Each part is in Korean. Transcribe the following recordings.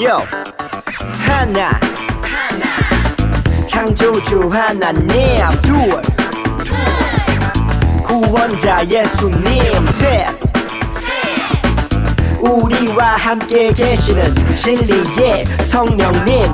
Yo 하나 창조주 하나님 둘 구원자 예수님 셋 우리와 함께 계시는 진리의 성령님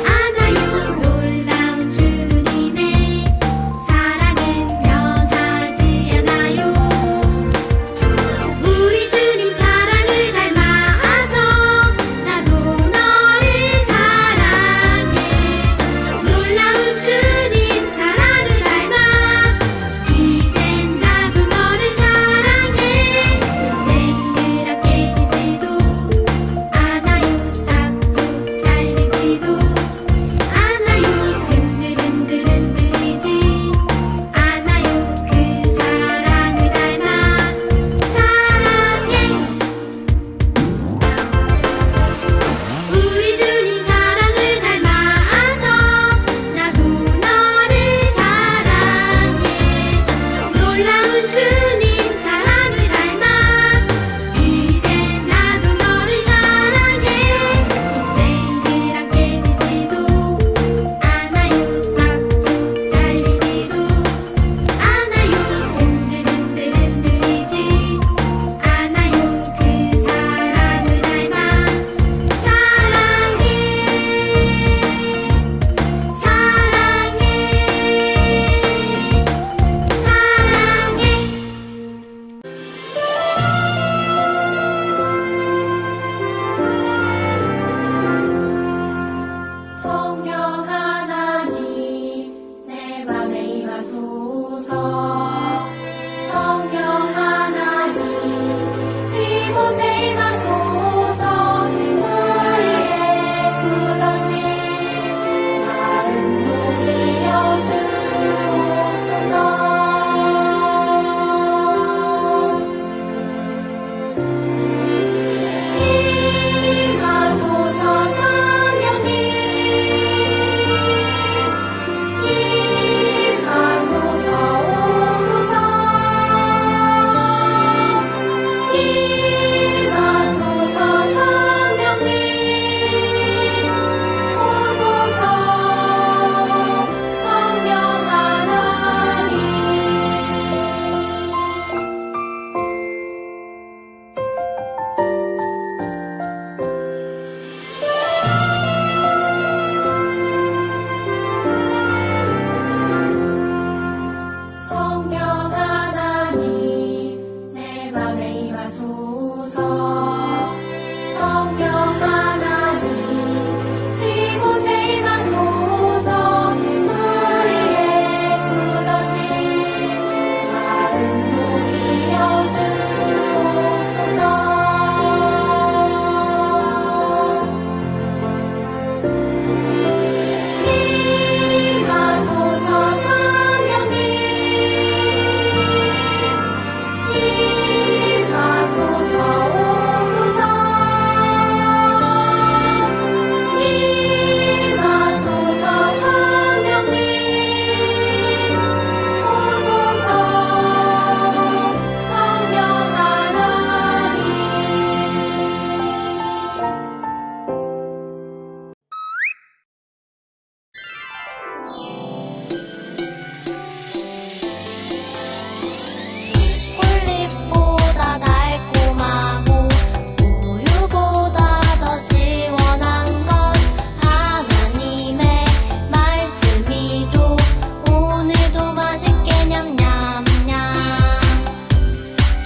않아요 놀라운 주님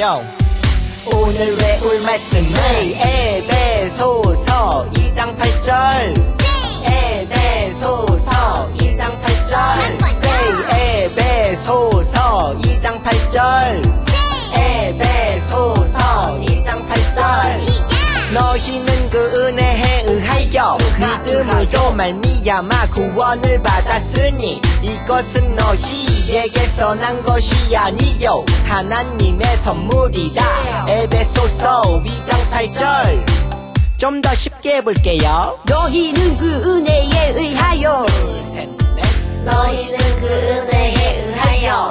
yo. 오늘 외울 말씀은 에베소서 2장 8절. 에베소서 2장 8절. 에베소서 2장 8절. 에베소서 2장 8절. 너희는 그 은혜에 의하여 믿음으로 말미암아 구원을 받았으니 이것은 너희에게서 난 것이 아니요 하나님의 선물이라. 에베소서 2장 8절. 좀 더 쉽게 해볼게요. 너희는 그 은혜에 의하여 둘, 셋, 넷. 너희는 그 은혜에 의하여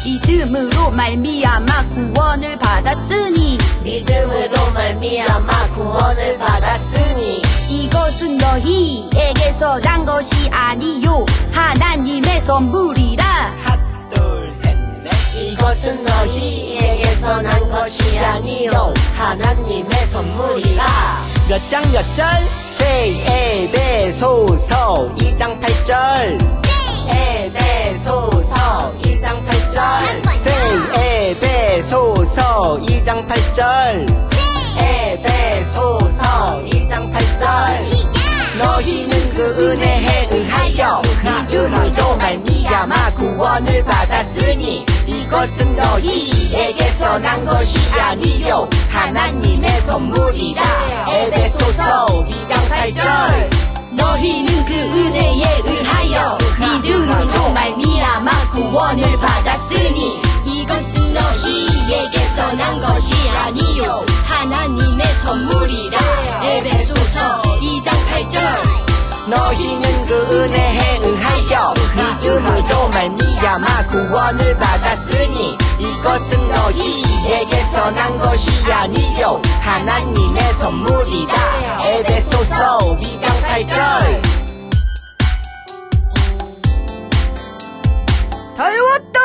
믿음으로 말미암아 구원을 받았으니 믿음으로 말미암아 구원을 받았으니 이것은 너희에게서 난 것이 아니요 하나님의 선물이라. 하나, 둘, 셋, 넷. 이것은 너희에게서 난 것이 아니요 하나님의 선물이라. 몇 장 몇 절? Say 에베소서 2장 8절. 에베소서 2장 8절. Say 에베소서 2장 8절. 에베소서 2장 8절. 너희는 그 은혜에 의하여 믿음으로 말미암아 구원을 받았으니 이것은 너희에게서 난 것이 아니요 하나님의 선물이라. 에베소서 2장 8절. 너희는 그 은혜에 의하여 믿음으로 말미암아 구원을 받았으니 이것은 너희에게서 난 것이 아니요 하나님의 선물이라. 에베소서 2장 8절. 너희는 그 은혜에 의하여 믿음으로 말미암아 구원을 받았으니 이것은 너희에게서 난 것이 아니요 하나님의 선물이라. 에베소서 2장 8절. 다 외웠다.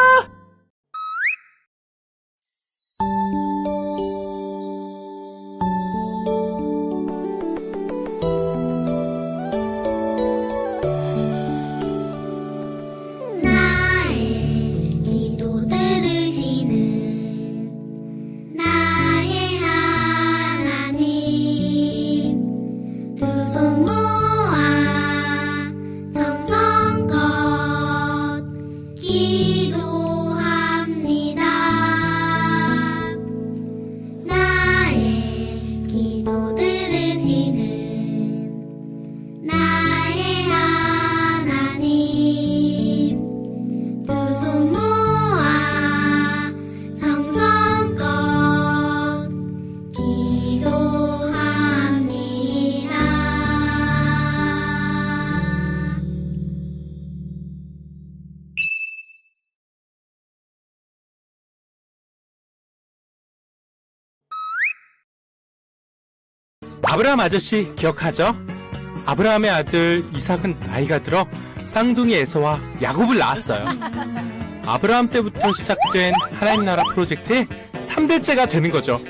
나의 기도 들으시는 나의 하나님 두 손 모아 정성껏 기도합니다. 나의 기도 들으시는 나의 하나님 두 손 모아 정성껏 기도합니다. 아브라함 아저씨 기억하죠? 아브라함의 아들 이삭은 나이가 들어 쌍둥이 에서와 야곱을 낳았어요. 아브라함 때부터 시작된 하나님 나라 프로젝트의 3대째가 되는 거죠.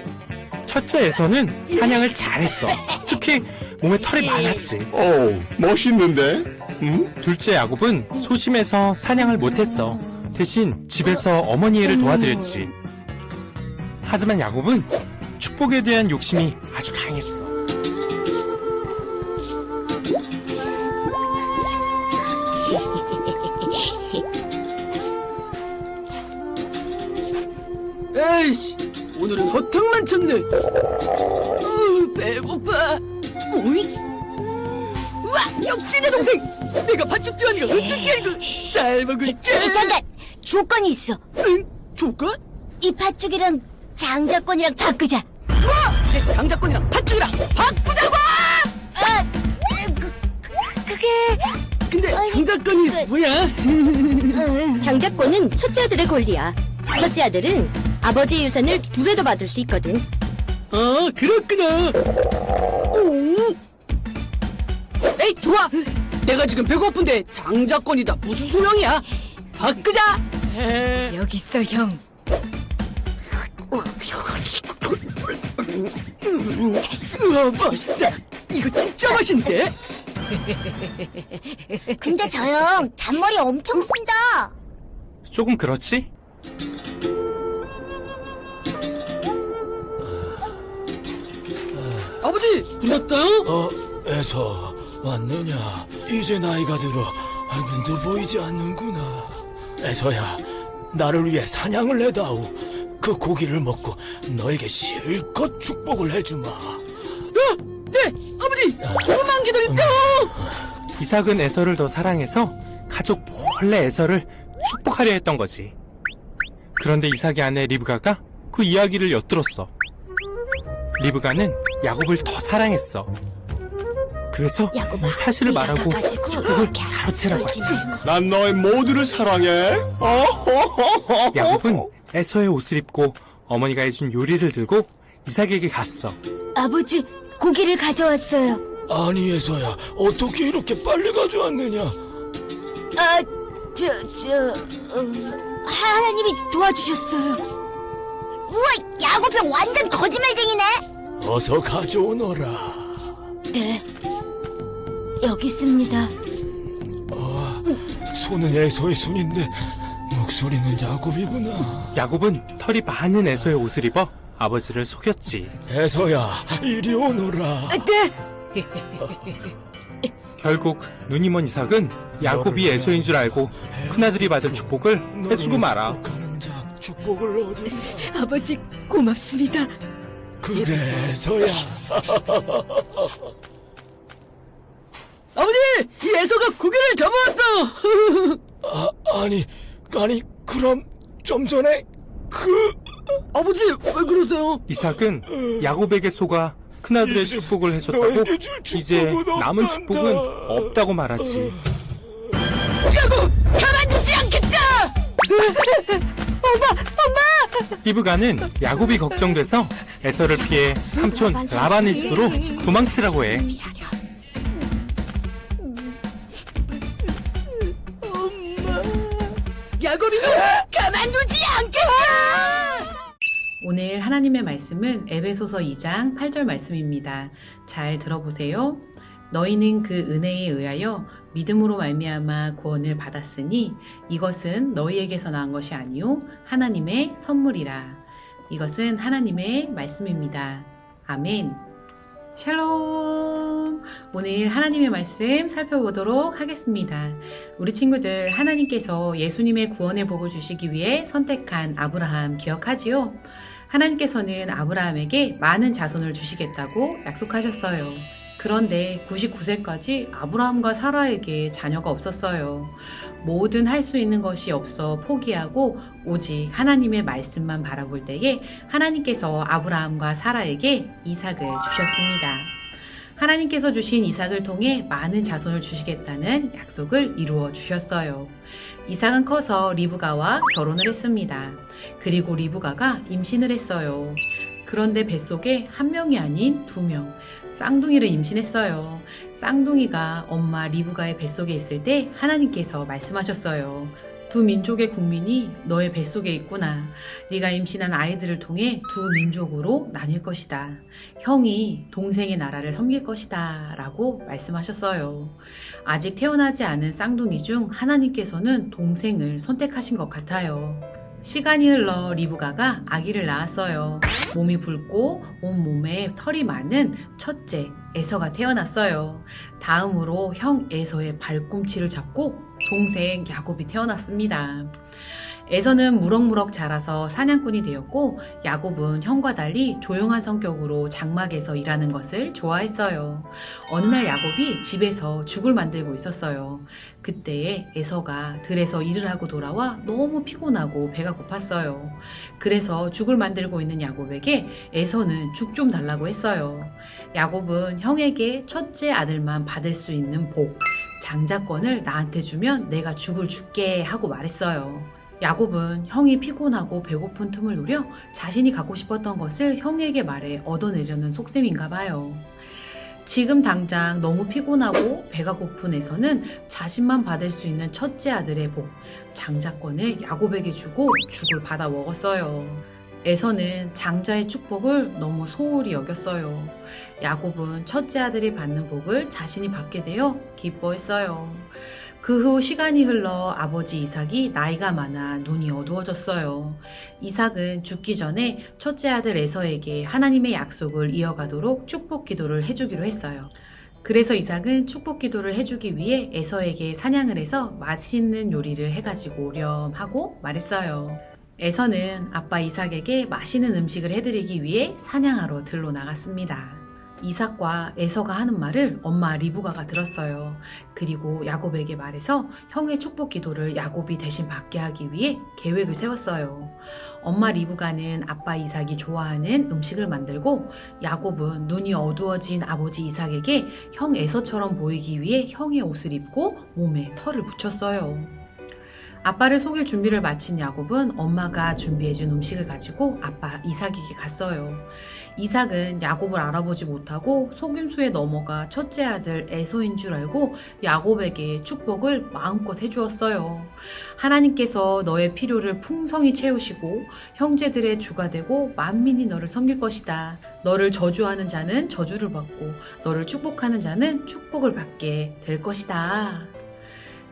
첫째 에서는 사냥을 잘했어. 특히 몸에 털이 많았지. 멋있는데? 둘째 야곱은 소심해서 사냥을 못했어. 대신 집에서 어머니 일을 도와드렸지. 하지만 야곱은 축복에 대한 욕심이 아주 강했어. 에이씨, 오늘은 허탕만 쳤네. 배고파. 오이? 우와, 역시 내 동생. 내가 팥죽 좋아하는 거 어떻게 알고? 잘 먹을게. 잠깐! 조건이 있어. 응? 조건? 이 팥죽이랑 장자권이랑 바꾸자. 뭐? 내 장자권이랑 팥죽이랑 바꾸자고! 그게... 근데 장자권이 뭐야? 장자권은 첫째 아들의 권리야. 첫째 아들은 아버지의 유산을 2배 더 받을 수 있거든. 아, 그렇구나. 오. 에이, 좋아. 내가 지금 배고픈데 장자권이다 무슨 소용이야? 바꾸자. 여기 있어 형. 우와, 맛있어. 이거 진짜 맛있는데? 근데 저 형 잔머리 엄청 쓴다. 조금 그렇지? 아버지 그랬다. 에서 왔느냐? 이제 나이가 들어 눈도 보이지 않는구나. 에서야, 나를 위해 사냥을 해다오. 그 고기를 먹고 너에게 실컷 축복을 해주마. 네 아버지 조금만 기다리세요. 이삭은 에서를 더 사랑해서 가족 몰래 에서를 축복하려 했던 거지. 그런데 이삭의 아내 리브가가 그 이야기를 엿들었어. 리브가는 야곱을 더 사랑했어. 그래서 이 사실을 말하고 축복을 가로채라고 하지. 난 너희 모두를 사랑해. 야곱은 에서의 옷을 입고 어머니가 해준 요리를 들고 이삭에게 갔어. 아버지, 고기를 가져왔어요. 아니 에서야, 어떻게 이렇게 빨리 가져왔느냐? 하나님이 도와주셨어요. 우와, 야곱 형 완전 거짓말쟁이네. 어서 가져오너라. 네, 여기 있습니다. 손은 에서의 손인데 목소리는 야곱이구나. 야곱은 털이 많은 에서의 옷을 입어 아버지를 속였지. 에서야, 이리 오너라. 네. 결국 눈이 먼 이삭은 야곱이 에서인 줄 알고 큰아들이 받을 축복을 해주고 말아. 축복하는 자 축복을 얻으리라. 아버지 고맙습니다. 그래 에서야. 아버지 이 에서가 고기를 잡아왔다. 아니 그럼 좀 전에 아버지 왜 그러세요? 이삭은 야곱에게 속아 큰아들의 이제 축복을 해줬다고 너에게 줄 이제 축복은 남은 없단다. 축복은 없다고 말하지. 야곱 가만두지 않겠다. 리브가는 야곱이 걱정돼서 에서를 피해 삼촌 라반의 집으로 도망치라고 해. 야곱이가 가만두지 않겠다. 오늘 하나님의 말씀은 에베소서 2장 8절 말씀입니다. 잘 들어보세요. 너희는 그 은혜에 의하여 믿음으로 말미암아 구원을 받았으니 이것은 너희에게서 나온 것이 아니요 하나님의 선물이라. 이것은 하나님의 말씀입니다. 아멘. 샬롬. 오늘 하나님의 말씀 살펴보도록 하겠습니다. 우리 친구들, 하나님께서 예수님의 구원의 복을 주시기 위해 선택한 아브라함 기억하지요? 하나님께서는 아브라함에게 많은 자손을 주시겠다고 약속하셨어요. 그런데 99세까지 아브라함과 사라에게 자녀가 없었어요. 뭐든 할 수 있는 것이 없어 포기하고 오직 하나님의 말씀만 바라볼 때에 하나님께서 아브라함과 사라에게 이삭을 주셨습니다. 하나님께서 주신 이삭을 통해 많은 자손을 주시겠다는 약속을 이루어 주셨어요. 이삭은 커서 리브가와 결혼을 했습니다. 그리고 리브가가 임신을 했어요. 그런데 뱃속에 한 명이 아닌 2명, 쌍둥이를 임신했어요. 쌍둥이가 엄마 리브가의 뱃속에 있을 때 하나님께서 말씀하셨어요. 두 민족의 국민이 너의 뱃속에 있구나. 네가 임신한 아이들을 통해 두 민족으로 나뉠 것이다. 형이 동생의 나라를 섬길 것이다. 라고 말씀하셨어요. 아직 태어나지 않은 쌍둥이 중 하나님께서는 동생을 선택하신 것 같아요. 시간이 흘러 리브가가 아기를 낳았어요. 몸이 붉고 온몸에 털이 많은 첫째 에서가 태어났어요. 다음으로 형 에서의 발꿈치를 잡고 동생 야곱이 태어났습니다. 에서는 무럭무럭 자라서 사냥꾼이 되었고 야곱은 형과 달리 조용한 성격으로 장막에서 일하는 것을 좋아했어요. 어느 날 야곱이 집에서 죽을 만들고 있었어요. 그때에 에서가 들에서 일을 하고 돌아와 너무 피곤하고 배가 고팠어요. 그래서 죽을 만들고 있는 야곱에게 에서는 죽 좀 달라고 했어요. 야곱은 형에게 첫째 아들만 받을 수 있는 복, 장자권을 나한테 주면 내가 죽을 줄게 하고 말했어요. 야곱은 형이 피곤하고 배고픈 틈을 노려 자신이 갖고 싶었던 것을 형에게 말해 얻어내려는 속셈인가 봐요. 지금 당장 너무 피곤하고 배가 고픈 에서는 자신만 받을 수 있는 첫째 아들의 복, 장자권을 야곱에게 주고 죽을 받아 먹었어요. 에서는 장자의 축복을 너무 소홀히 여겼어요. 야곱은 첫째 아들이 받는 복을 자신이 받게 되어 기뻐했어요. 그 후 시간이 흘러 아버지 이삭이 나이가 많아 눈이 어두워졌어요. 이삭은 죽기 전에 첫째 아들 에서에게 하나님의 약속을 이어가도록 축복 기도를 해주기로 했어요. 그래서 이삭은 축복 기도를 해주기 위해 에서에게 사냥을 해서 맛있는 요리를 해가지고 오렴 하고 말했어요. 에서는 아빠 이삭에게 맛있는 음식을 해드리기 위해 사냥하러 들로 나갔습니다. 이삭과 에서가 하는 말을 엄마 리브가가 들었어요. 그리고 야곱에게 말해서 형의 축복 기도를 야곱이 대신 받게 하기 위해 계획을 세웠어요. 엄마 리브가는 아빠 이삭이 좋아하는 음식을 만들고 야곱은 눈이 어두워진 아버지 이삭에게 형 에서처럼 보이기 위해 형의 옷을 입고 몸에 털을 붙였어요. 아빠를 속일 준비를 마친 야곱은 엄마가 준비해준 음식을 가지고 아빠 이삭에게 갔어요. 이삭은 야곱을 알아보지 못하고 속임수에 넘어가 첫째 아들 에서인 줄 알고 야곱에게 축복을 마음껏 해주었어요. 하나님께서 너의 필요를 풍성히 채우시고 형제들의 주가 되고 만민이 너를 섬길 것이다. 너를 저주하는 자는 저주를 받고 너를 축복하는 자는 축복을 받게 될 것이다.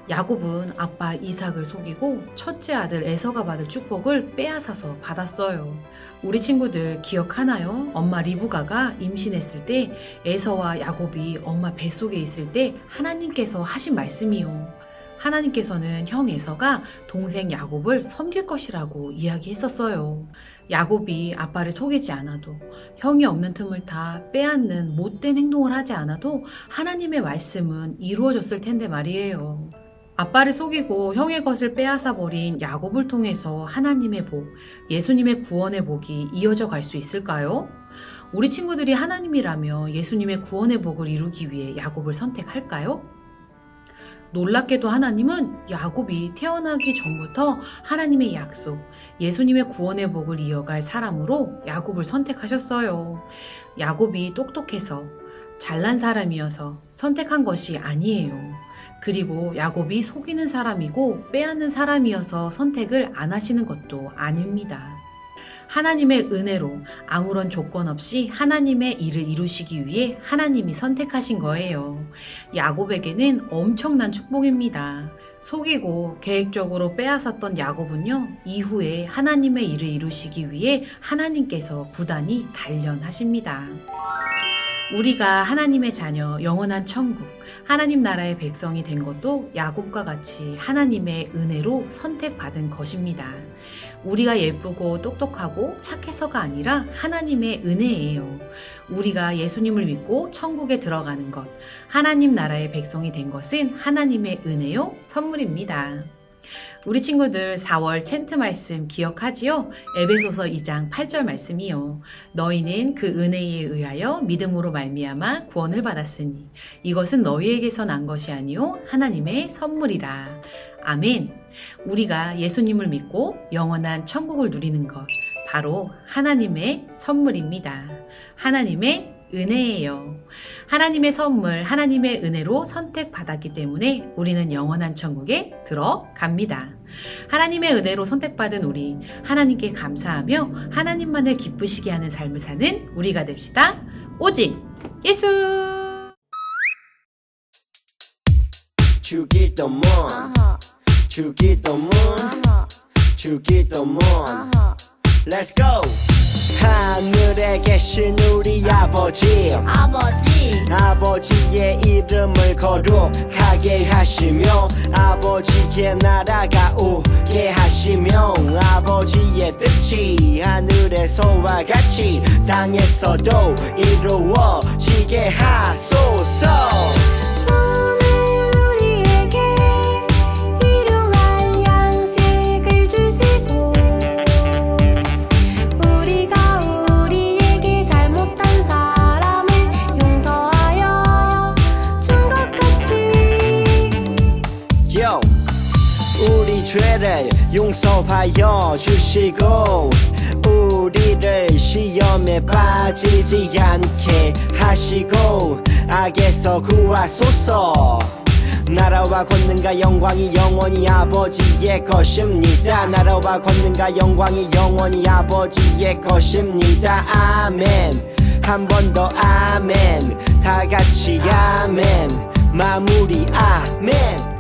야곱은 아빠 이삭을 속이고 첫째 아들 에서가 받을 축복을 빼앗아서 받았어요. 우리 친구들 기억하나요? 엄마 리브가가 임신했을 때 에서와 야곱이 엄마 뱃속에 있을 때 하나님께서 하신 말씀이요. 하나님께서는 형 에서가 동생 야곱을 섬길 것이라고 이야기했었어요. 야곱이 아빠를 속이지 않아도 형이 없는 틈을 다 빼앗는 못된 행동을 하지 않아도 하나님의 말씀은 이루어졌을 텐데 말이에요. 아빠를 속이고 형의 것을 빼앗아 버린 야곱을 통해서 하나님의 복, 예수님의 구원의 복이 이어져 갈 수 있을까요? 우리 친구들이 하나님이라며 예수님의 구원의 복을 이루기 위해 야곱을 선택할까요? 놀랍게도 하나님은 야곱이 태어나기 전부터 하나님의 약속, 예수님의 구원의 복을 이어갈 사람으로 야곱을 선택하셨어요. 야곱이 똑똑해서 잘난 사람이어서 선택한 것이 아니에요. 그리고 야곱이 속이는 사람이고 빼앗는 사람이어서 선택을 안 하시는 것도 아닙니다. 하나님의 은혜로 아무런 조건 없이 하나님의 일을 이루시기 위해 하나님이 선택하신 거예요. 야곱에게는 엄청난 축복입니다. 속이고 계획적으로 빼앗았던 야곱은요, 이후에 하나님의 일을 이루시기 위해 하나님께서 부단히 단련하십니다. 우리가 하나님의 자녀, 영원한 천국, 하나님 나라의 백성이 된 것도 야곱과 같이 하나님의 은혜로 선택받은 것입니다. 우리가 예쁘고 똑똑하고 착해서가 아니라 하나님의 은혜예요. 우리가 예수님을 믿고 천국에 들어가는 것, 하나님 나라의 백성이 된 것은 하나님의 은혜요, 선물입니다. 우리 친구들 4월 챈트 말씀 기억하지요? 에베소서 2장 8절 말씀이요. 너희는 그 은혜에 의하여 믿음으로 말미암아 구원을 받았으니 이것은 너희에게서 난 것이 아니요 하나님의 선물이라. 아멘. 우리가 예수님을 믿고 영원한 천국을 누리는 것, 바로 하나님의 선물입니다. 하나님의 은혜예요. 하나님의 선물, 하나님의 은혜로 선택받았기 때문에 우리는 영원한 천국에 들어갑니다. 하나님의 은혜로 선택받은 우리, 하나님께 감사하며 하나님만을 기쁘시게 하는 삶을 사는 우리가 됩시다. 오직 예수! 주기도문 주기도문 주기도문 Let's go! 하늘에 계신 우리 아버지 아버지의 이름을 거룩하게 하시며 아버지의 나라가 오게 하시며 아버지의 뜻이 하늘에서와 같이 땅에서도 이루어지게 하소서. 죄를 용서하여 주시고 우리를 시험에 빠지지 않게 하시고 악에서 구하소서. 나라와 나라와 권능과 영광이 영원히 아버지의 것입니다. 나라와 권능과 영광이 영원히 아버지의 것입니다. 아멘. 한 번 더 아멘. 다 같이 아멘. 마무리 아멘.